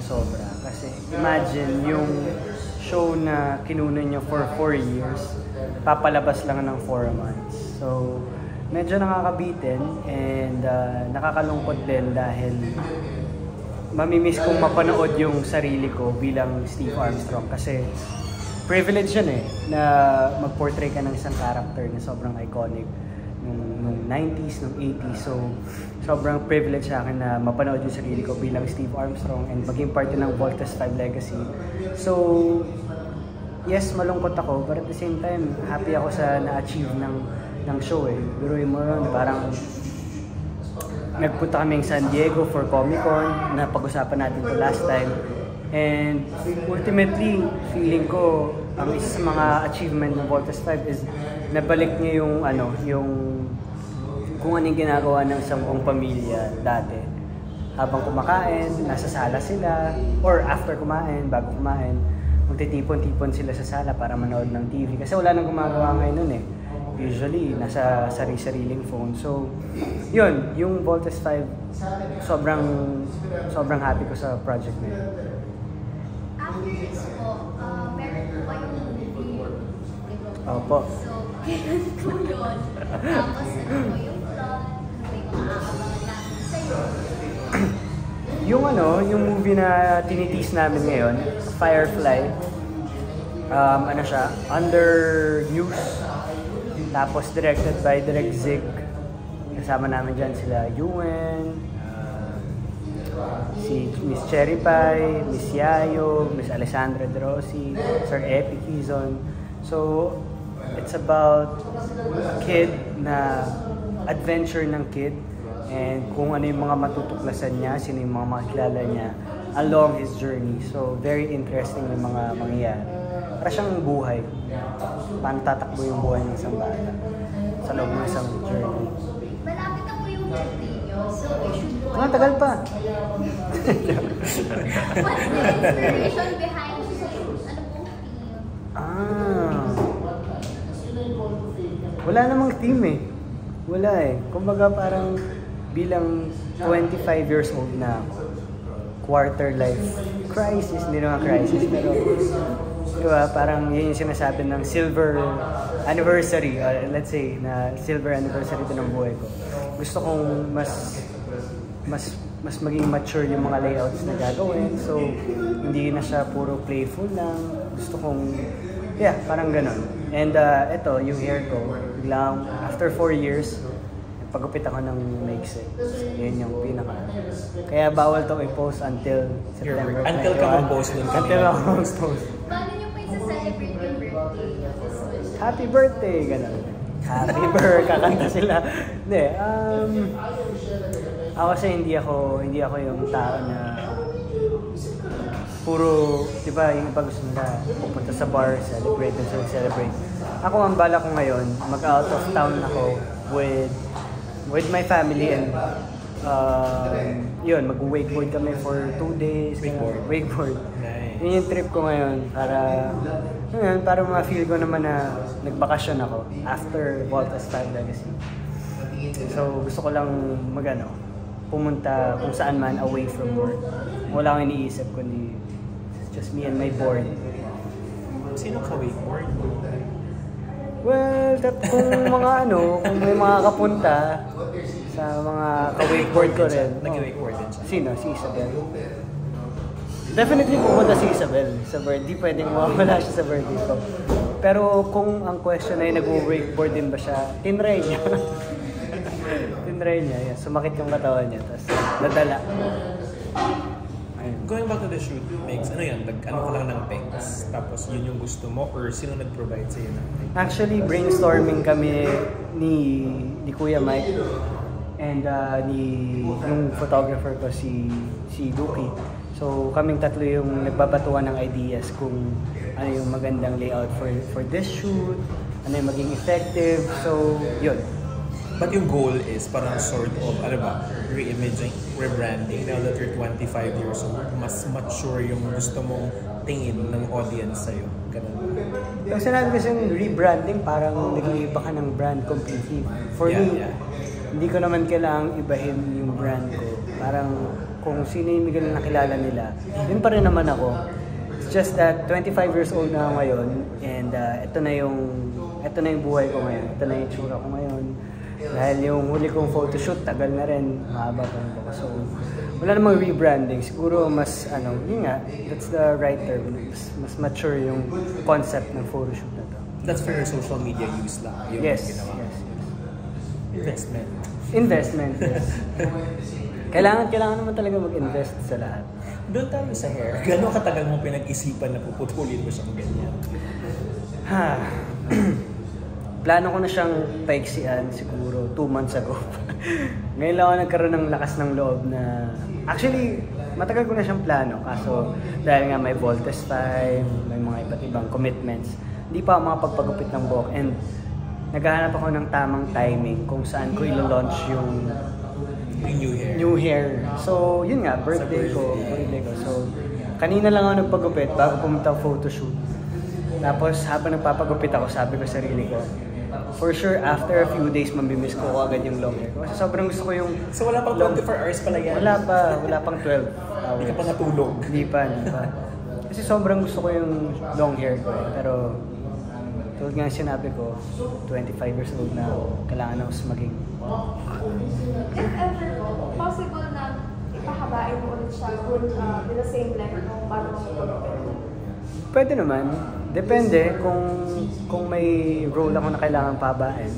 sobra. Kasi imagine yung show na kinunan nyo for 4 years, papalabas lang ng 4 months. So, medyo nakakabitin and nakakalungkot din dahil mamimiss kong mapanood yung sarili ko bilang Steve Armstrong kasi privilege yun na mag-portray ka ng isang character na sobrang iconic nung 90s, nung 80s. So, sobrang privilege sa akin na mapanood yung sarili ko bilang Steve Armstrong and maging parte ng Voltes 5 Legacy. So, yes, malungkot ako, but at the same time, happy ako sa na-achieve ng show Biruin mo ron, parang nagpunta kaming San Diego for Comic-Con, na pag-usapan natin to last time. And ultimately, feeling ko, ang isa sa mga achievement ng Voltes 5 is nabalik niya yung kung anong ginagawa ng isang buong pamilya dati. Habang kumakain, nasa sala sila, or after kumain, bago kumain, magtitipon-tipon sila sa sala para manood ng TV. Kasi wala nang gumagawa ngayon nun Usually, nasa sarili-sariling phone. So, yun, yung Voltes 5, sobrang happy ko sa project na yun. After this po, meron po kayong movie. Opo. So, kailan po yun? Tapos ano po yung plot? May mga aabangan natin sa'yo. Yung movie na tinitease namin ngayon, Firefly, siya, under news, tapos directed by Direk Zig. Kasama namin dyan sila Yuen, si Miss Cherry Pie, Miss Yayo, Miss Alessandra De Rossi, Sir Epi Quizon. So, it's about a kid na adventure ng kid and kung ano yung mga matutuklasan niya, sino yung mga makikilala niya along his journey. So, very interesting yung mga mangyayari. Para siyang buhay. Paano tatakbo yung buhay ng isang bata sa loob ng isang journey. Malapit na po yung birthday nyo, so we should go. Tagal pa. What's the inspiration behind it? Ano pong theme? Wala namang theme Wala Kumbaga parang bilang 25 years old na ako, quarter life crisis, hindi naman crisis, pero diba, parang yun yung sinasabi ng silver anniversary, or let's say na silver anniversary ito ng buhay ko. Gusto kong mas maging mature yung mga layouts na gagawin, so hindi na siya puro playful lang. Gusto kong parang ganon. And ito, yung hair ko, biglang after 4 years pagupit ako ng maiksi. Yun yung pinaka. Kaya bawal tong i-post until September. Until ka mag-post nun kanina. Until ako mag-post. Paano nyo pa isa-celebrate yung birthday nyo this week? Happy birthday! Ganon. Happy birthday! Kakanta sila. Hindi. Ako kasi hindi ako yung tao na puro, di ba, yung iba gusto nila pupunta sa bar, celebrate and celebrate. Ako, ang bala ko ngayon, mag-out of town ako with my family and yun, mag-wakeboard kami for 2 days. Wakeboard. Nice. Yun yung trip ko ngayon para ma-feel ko naman na nagbakasyon ako after Voltes 5 Legacy. So gusto ko lang pumunta kung saan man away from work. Wala akong iniisip kundi just me and my board. Sino ka-wakeboard? Well, kung may mga kapunta sa mga ka-wakeboard ko rin. Nag-wakeboard din siya. Sino? Si Isabel. Definitely pupunta si Isabel sa birthday. Pwedeng mawala siya sa birthday ko. Pero kung ang question ay nag-wakeboard din ba siya, tinry niya. Tinry niya. Sumakit yung katawan niya. Tapos nadala. Going back to the shoot, Megs, ano ka lang ng pegs? Tapos yun yung gusto mo or sino nag-provide sa'yo ng pegs? Actually, brainstorming kami ni Kuya Mike and yung photographer ko si Duki. So kaming tatlo yung nagbabatuan ng ideas kung ano yung magandang layout for this shoot, ano yung maging effective. So yun. But yung goal is parang sort of, re-imaging, rebranding. Now that you're 25 years old, mas mature yung gusto mong tingin ng audience sa'yo. Ganun. Yung sinabi kasi yung rebranding, parang nag-iiba ka ng brand completely. For me, hindi ko naman kailangang ibahin yung brand ko. Parang kung sino yung Miguel na nakilala nila, yun pa rin naman ako. It's just that 25 years old na ako ngayon and ito na yung buhay ko ngayon. Ito na yung tsura ko ngayon. Dahil yung huli kong photoshoot, tagal na rin, mahaba pa rin ako. So, wala namang rebranding. Siguro mas, yun nga, that's the right term. Mas mature yung concept ng photoshoot na to. That's for your social media use lang. Yung Yes. Investment. Investment, yes. Kailangan naman talaga mag-invest sa lahat. Doon tayo sa hair. Gano'ng katagal mo pinag-isipan na puputulin mo siyang ganyan? Plano ko na siyang paiksian siguro 2 months ago. Ngayon lang ako nagkaroon ng lakas ng loob na... Actually, matagal ko na siyang plano. Kaso dahil nga may Voltes 5, may mga iba't ibang commitments, hindi pa ako makapagpagupit ng buhok. And naghahanap ako ng tamang timing kung saan ko ilo-launch yung new hair. So, yun nga, birthday ko. So, kanina lang ako nagpagupit bago pumunta ang photoshoot. Tapos, habang nagpapagupit ako, sabi ko sa sarili ko, for sure, after a few days, mamimiss ko agad yung long hair ko. Kasi sobrang gusto ko yung... So, wala pang 24 hours pala yan? Wala pang 12 hours. Hindi ka pa natulog? Hindi pa. Kasi sobrang gusto ko yung long hair ko. Pero, tulad nga sinabi ko, 25 years old na ako. Kailangan na mas maging... If ever po, possible na ipahabain mo ulit siya with the same length kung paano mo ipagupit? Pwede naman. Depende kung may role ako na kailangan pahabain.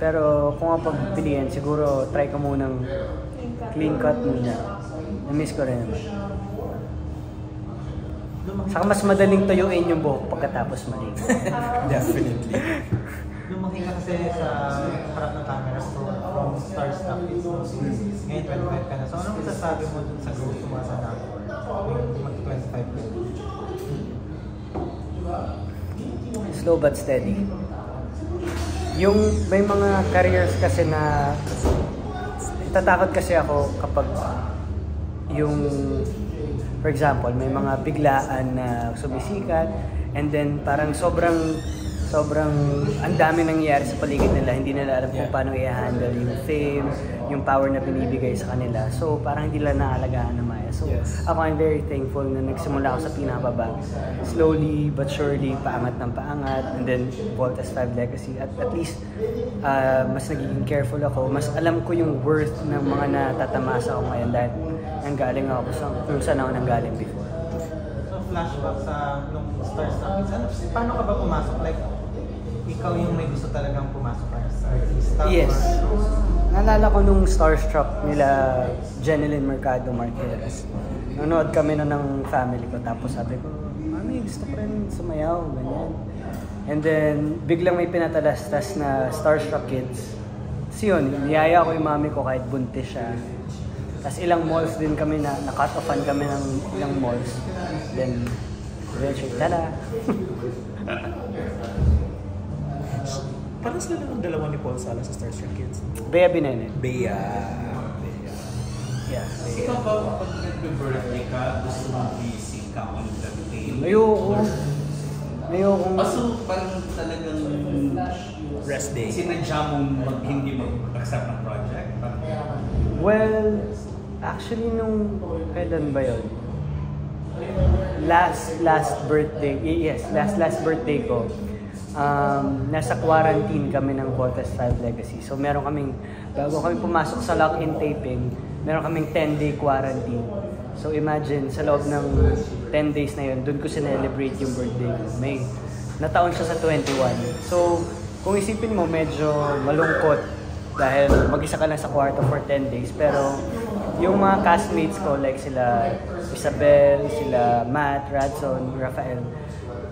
Pero kung ang pagpiliin, siguro try ko munang clean cut muna. Na-miss ko rin naman. Saka mas madaling tuyuin yung buhok pagkatapos maligo. Definitely. Lumaki ka kasi sa harap ng camera from Starstruck ngayon 25 ka na. So anong masasabi mo dun sa growth mo sa number? Mag-25 ka. Slow but steady. Yung may mga careers kasi na natatakot kasi ako kapag yung for example, may mga biglaan na sumisikat and then parang sobrang ang dami nangyayari sa paligid nila, hindi nila alam kung paano i-handle yung fame, yung power na binibigay sa kanila. So parang hindi nila naalagaan na maya. So ako, I'm very thankful na nagsimula ako sa pinakababa. Slowly but surely, paangat ng paangat, and then Voltes 5 Legacy. At least, mas nagiging careful ako. Mas alam ko yung worth ng mga natatamasa ako ngayon dahil nanggaling ako kung saan ako nanggaling before. So flashback sa nung Starstruck, paano ka ba pumasok? Like, ikaw yung may gusto talagang pumasok sa artista? Yes. Naalala ko nung Starstruck nila Jeneline Mercado Marquez. Nanonood kami na ng family ko, tapos sabi ko, Mami, gusto ko rin sumayaw, ganyan. And then, biglang may pinatalastas na Starstruck Kids. Kasi yun, niyaya ko yung mami ko kahit buntis siya. Tapos ilang malls din kami na-cut offan kami ng ilang malls. Then, eventually, tada! Parang sila ng dalawa ni Paul Sala sa Starstruck Kids. Bea Binene. Bea. Yeah. Ikaw ba, kapag nag-birthday ka, gusto mong busy ka on the day? Ayoko. So, parang talagang Rest day. sinadya mong hindi mag-accept ng project? Well, actually nung kailan ba yun? Last birthday, yes, last birthday ko. Nasa quarantine kami ng Voltes 5 Legacy. So meron kaming, bago kami pumasok sa lock-in taping, meron kaming 10-day quarantine. So imagine, sa loob ng 10 days na yun, doon ko sinelebrate yung birthday ko. May nataon siya sa 21. So kung isipin mo, medyo malungkot dahil mag-isa ka lang sa kwarto for 10 days. Pero yung mga castmates ko, like sila Isabel, sila Matt, Radson, Rafael,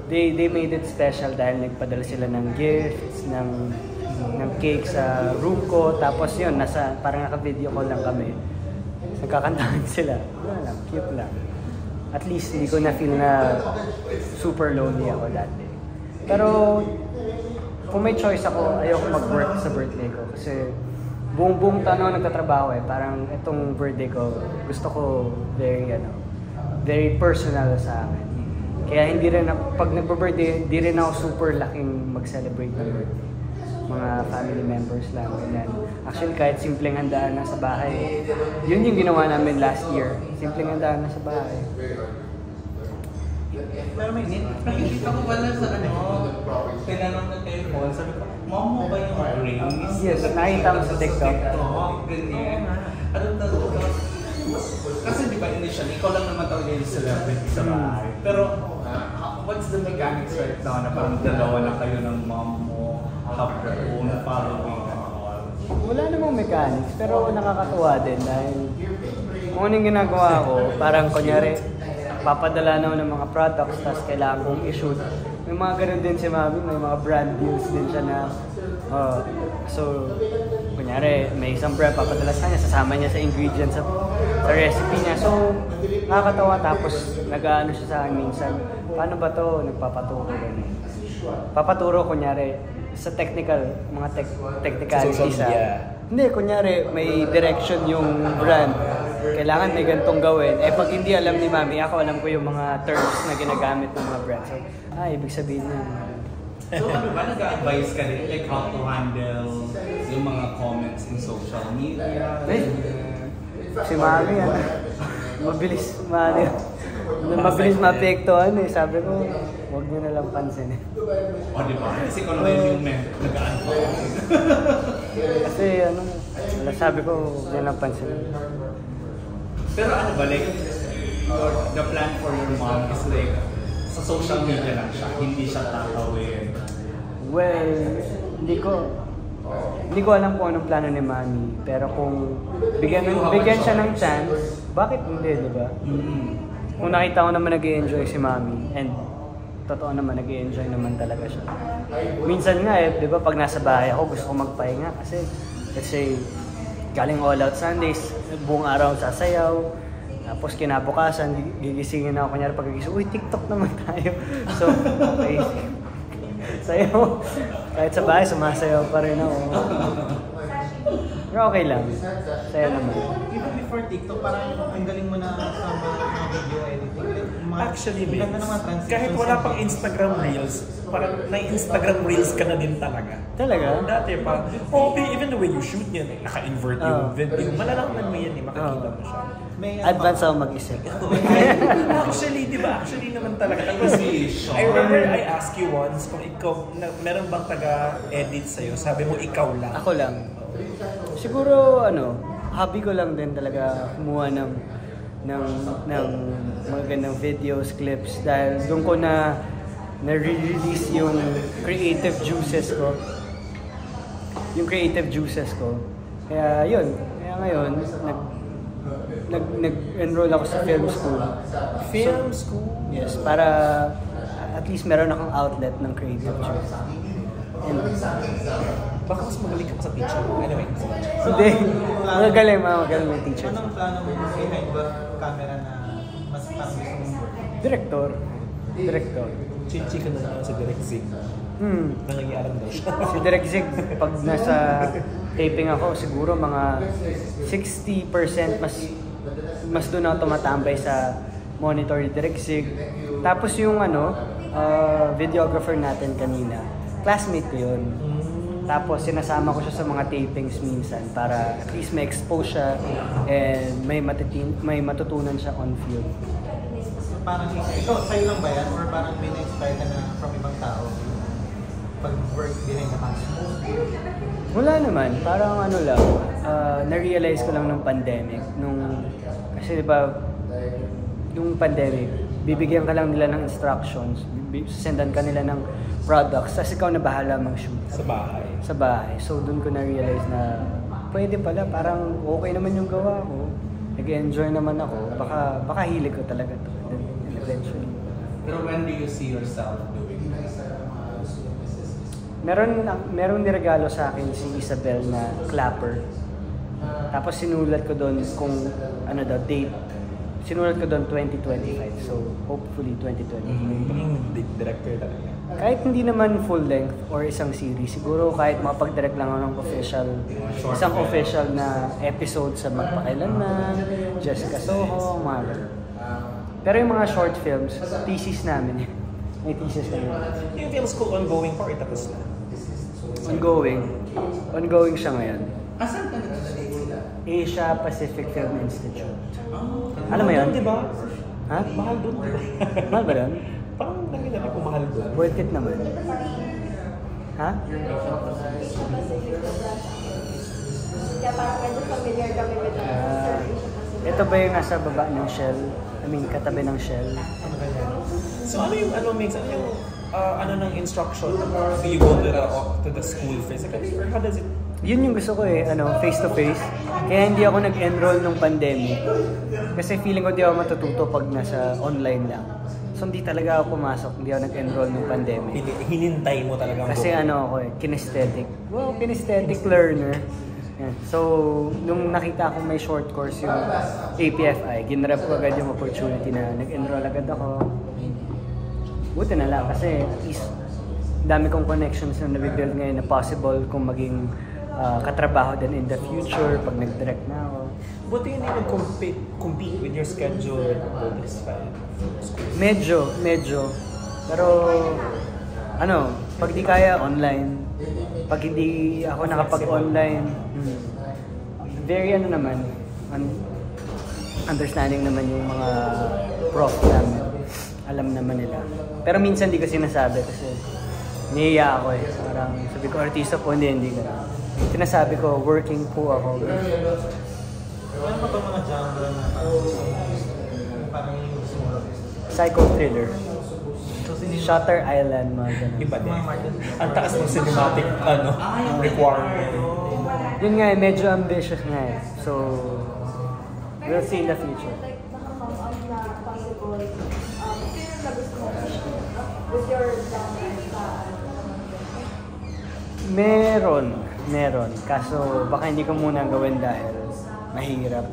they made it special dahil nagpadala sila ng gifts, ng cake sa room ko. Tapos yun, parang naka-video call lang kami. Nagkakantahan sila. Wala lang, cute lang. At least hindi ko na-feel na super lonely ako that day. Pero kung may choice ako, ayoko mag-work sa birthday ko. Kasi buong taon ako nagtatrabaho eh. Parang itong birthday ko, gusto ko very personal sa akin. Kaya hindi rin, pag nagbe-birthday, hindi rin ako super laking mag-celebrate ng birthday. mga family members lang. Ganyan. Actually, kahit simpleng handaan na sa bahay, yun yung ginawa namin last year. Simpleng handaan na sa bahay. Pero may nakikita ko pala sa tinanong na kayo Paul, sabi ko, mom mo ba yung Grace? Yes, nakita mo sa TikTok. Ganyan. Anong tanong ko? Kasi di ba initially, ikaw lang naman talaga yung celebrity sa bahay. Pero what's the mechanics right now na parang dalawa na kayo ng mom mo, have their own following and all? Wala namang mechanics, pero nakakatuwa din dahil kung anong ginagawa ko, parang kunyari, papadala na ako ng mga products, tapos kailangan kong i-shoot. May mga ganun din si Mami, may mga brand deals din siya na, so, kunyari, may isang brand, papadala sa kanya, sasama niya sa ingredients sa recipe niya. So, nakakatawa, tapos nag-ano siya sa akin minsan, paano ba to? Nagpapaturo ganun. Papaturo, kunyari, sa technical, mga technicalities. Hindi, kunyari, may direction yung brand. Kailangan may gantong gawin. Eh, pag hindi alam ni Mami, ako alam ko yung mga terms na ginagamit ng mga brand. So, ibig sabihin na. So, ano ba? Nag-advise ka rin? Like, how to handle yung mga comments in social media? Si Mami, mabilis maapektuhan eh. Sabi ko, huwag niyo na lang pansin eh. O, di ba? Kasi kung ano yung nag-advise. Kasi sabi ko, huwag niyo lang pansin. Pero ano ba, like, the plan for your mom is like, sa social media lang siya, hindi siya tatawid. Well, hindi ko alam kung anong plano ni Mami, pero kung bigyan siya ng chance, bakit hindi, di ba? Kung nakita ko naman nag-i-enjoy si Mami, and totoo naman nag-i-enjoy naman talaga siya. Minsan nga di ba, pag nasa bahay ako, gusto ko magpahinga kasi, let's say, galing All Out Sundays, buong araw sasayaw, tapos kinabukasan, gigisingin ako, kunyari pagkagising, uy, TikTok naman tayo. So, okay. Sayaw. Kahit sa bahay, sumasayaw pa rin ako. Pero okay lang. Saya naman. Even before TikTok, parang ang galing mo na sa mga video editing. Actually, kahit wala pang Instagram Reels, parang na-Instagram Reels ka na din talaga. Talaga? Dati pa. Even the way you shoot yan, naka-invert yung video. Malalaman mo yan, makakita mo siya. Advance ako mag-isip. Actually, di ba? Actually naman talaga. I remember I asked you once kung ikaw, meron bang taga-edit sa'yo? Sabi mo, ikaw lang. Ako lang. Siguro, hobby ko lang din talaga kumuha ng mga gandang videos, clips, dahil doon ko na-release yung creative juices ko. Kaya yun. Kaya ngayon, nag-enroll ako sa film school. Film school? Yes, para at least meron akong outlet ng creative juice. And, baka mas magaling ka sa teacher. Anyway. hindi. Magaling yung teacher. Anong plano mo behind the camera na mas parang gusto mong Director. Chichi ka na naman si Direk Zig. Nangyayarang daw siya. Si Direk Zig, pag nasa taping ako, siguro mga 60% mas doon ako tumatambay sa monitor ni Direk Zig. Tapos yung videographer natin kanina, classmate ko yun. Tapos sinasama ko siya sa mga tapings minsan para at least may expose siya and may matutunan siya on field. So parang ikaw, sa'yo lang ba yan? Or parang may na-inspire ka na from ibang tao? Pag-work behind the camera? Wala naman. Parang lang, na-realize ko lang nung pandemic. Kasi diba, yung pandemic, bibigyan ka lang nila ng instructions, sendan ka nila ng products, tapos ikaw na bahala mag-shoot. Sa bahay. So doon ko na-realize na pwede pala, parang okay naman yung gawa ko. Nag-enjoy naman ako. Baka hilig ko talaga to. Eventually. Pero when do you see yourself doing this? Meron niregalo sa akin si Isabel na clapper. Tapos sinulat ko doon kung date. Sinulat ko doon 2025. So hopefully 2025. Director talaga. Kahit hindi naman full length or isang series, siguro kahit makapag-direct lang ako ng isang official na episode sa Magpakailanman, Jessica Soho, mga pero yung mga short films, thesis namin. May thesis kami. Yung film school ongoing pa or tapos na? Ongoing. Ongoing siya ngayon. Asan ka nag-study? Asia Pacific Film Institute. Alam mo yun? Di ba? Ha? Mahal doon, di ba? Mahal ba yun? Parang nangyayari ko mahal doon. Worth it naman. Ha? Asia Pacific na branch. Kaya parang medyo familiar kami with the Asia Pacific. Ito ba yung nasa baba ng shell? I mean, katabi ng shell? So ano yung ano ng instruction? Do you go to the school physically or how does it? Yun yung gusto ko face to face. Kaya hindi ako nag-enroll nung pandemic. Kasi feeling ko di ako matututo pag nasa online lang. So hindi talaga ako pumasok, hindi ako nag-enroll nung pandemic. Hinintay mo talaga. Kasi ako kinesthetic. Well, kinesthetic learner. Yan. So, nung nakita ko may short course yung APFI, ginrab ko agad yung opportunity na nag-enroll agad ako. Buti na lang kasi at least dami kong connections na nabibuild ngayon na possible kung maging katrabaho din in the future pag nag-direct na ako. Buti hindi nag-compete with your schedule with this file? Medyo. Pero, pag di kaya online, pag hindi ako nakapag-online, very understanding naman yung mga prof namin. Alam naman nila. Pero minsan di ko sinasabi kasi nihiya ako eh. Parang sabi ko, artista po, hindi ko. Sinasabi ko, working po ako. Ano ba itong mga genre na parang yung gusto mo? Psycho-thriller. Shutter Island, mga ganun. Iba din. Ang taas ng cinematic requirement. Yun nga medyo ambitious nga eh. So, we'll see in the future. Like, nakakam on na possible, film na gusto mo with your genre Meron. Kaso, baka hindi ko muna gawin dahil mahirap.